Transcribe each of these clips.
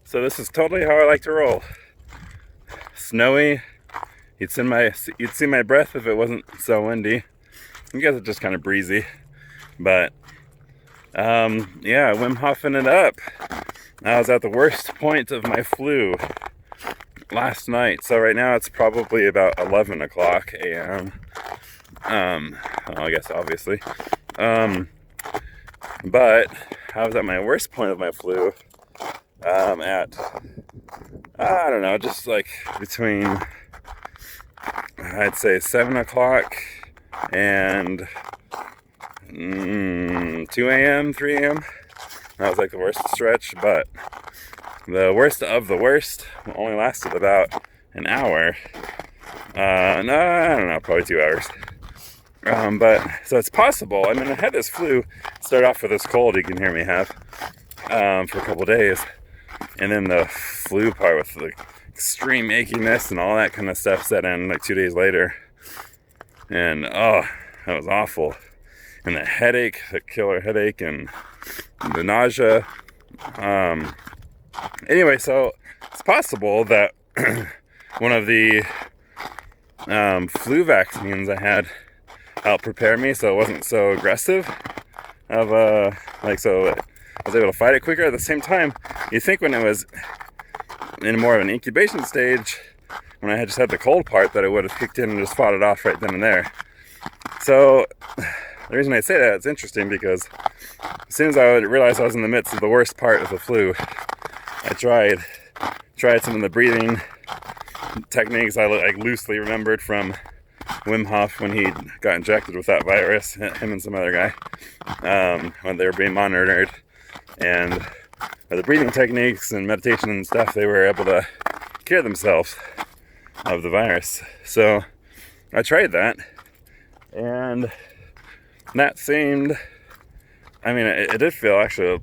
So this is totally how I like to roll. Snowy. You'd see my breath if it wasn't so windy. I guess it's just kind of breezy. But yeah, Wim Hofing it up. I was at the worst point of my flu last night. So right now it's probably about 11 o'clock a.m. Well, I guess obviously. But I was at my worst point of my flu at, I don't know, just like between, I'd say 7 o'clock and 2 a.m., 3 a.m. That was like the worst stretch, but the worst of the worst only lasted about an hour. No, I don't know, probably 2 hours. But so it's possible. I mean, I had this flu start off with this cold you can hear me have for a couple days, and then the flu part with the extreme achiness and all that kind of stuff set in like 2 days later, and oh, that was awful. And the headache, the killer headache, and the nausea. Anyway, so it's possible that one of the flu vaccines I had helped prepare me so it wasn't so aggressive of so I was able to fight it quicker. At the same time, you think when it was in more of an incubation stage, when I had just had the cold part, that it would have kicked in and just fought it off right then and there. So the reason I say that, it's interesting because as soon as I realized I was in the midst of the worst part of the flu, I tried some of the breathing techniques I loosely remembered from Wim Hof when he got injected with that virus, him and some other guy, when they were being monitored. And the breathing techniques and meditation and stuff, they were able to cure themselves of the virus. So I tried that, and that seemed, I mean, it did feel actually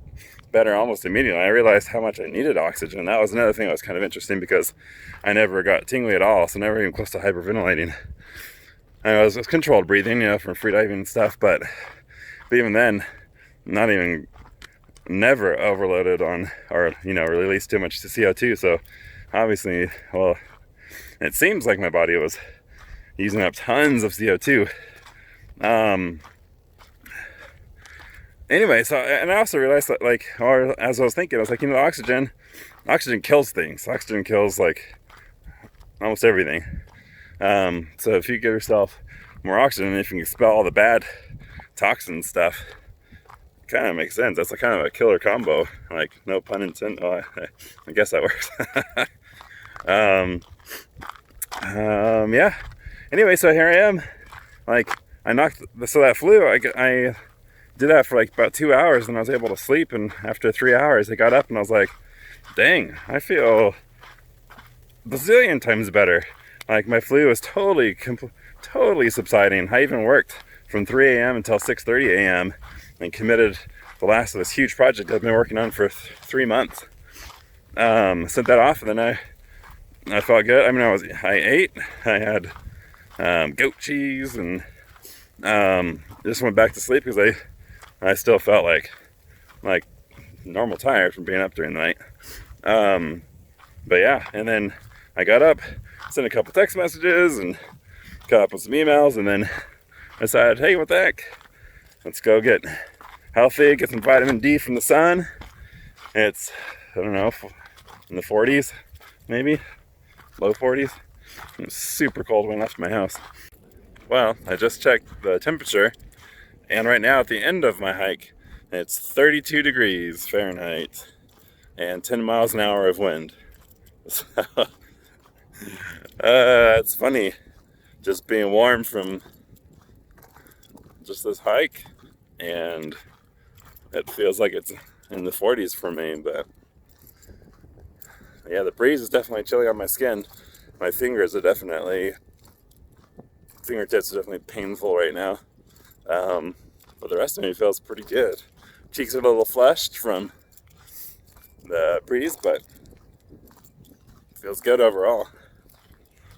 better almost immediately. I realized how much I needed oxygen. That was another thing that was kind of interesting because I never got tingly at all, so never even close to hyperventilating. I was controlled breathing, from free diving and stuff, but even then, never overloaded on, or, released too much CO2. So obviously, well, it seems like my body was using up tons of CO2. Anyway, so, and I also realized that, or as I was thinking, I was like, oxygen kills things. Oxygen kills, almost everything. So if you give yourself more oxygen, if you can expel all the bad toxin stuff, it kind of makes sense. That's kind of a killer combo. No pun intended. Oh, I guess that works. Yeah. Anyway, so here I am. So that flu, I did that for about 2 hours, and I was able to sleep. And after 3 hours, I got up and I was like, dang, I feel bazillion times better. My flu was totally subsiding. I even worked from 3 a.m. until 6:30 a.m. and committed the last of this huge project I've been working on for 3 months. Sent that off, and then I felt good. I mean, I ate. I had goat cheese, and just went back to sleep because I still felt like normal tired from being up during the night. But yeah, and then I got up, sent a couple text messages, and caught up with some emails, and then I decided, hey, what the heck? Let's go get healthy, get some vitamin D from the sun. It's, I don't know, in the 40s, maybe, low 40s. It was super cold when I left my house. Well, I just checked the temperature, and right now at the end of my hike, it's 32 degrees Fahrenheit and 10 miles an hour of wind. So, it's funny just being warm from just this hike, and it feels like it's in the 40s for me. But yeah, the breeze is definitely chilly on my skin. My fingertips are definitely painful right now, but the rest of me feels pretty good. Cheeks are a little flushed from the breeze, but feels good overall.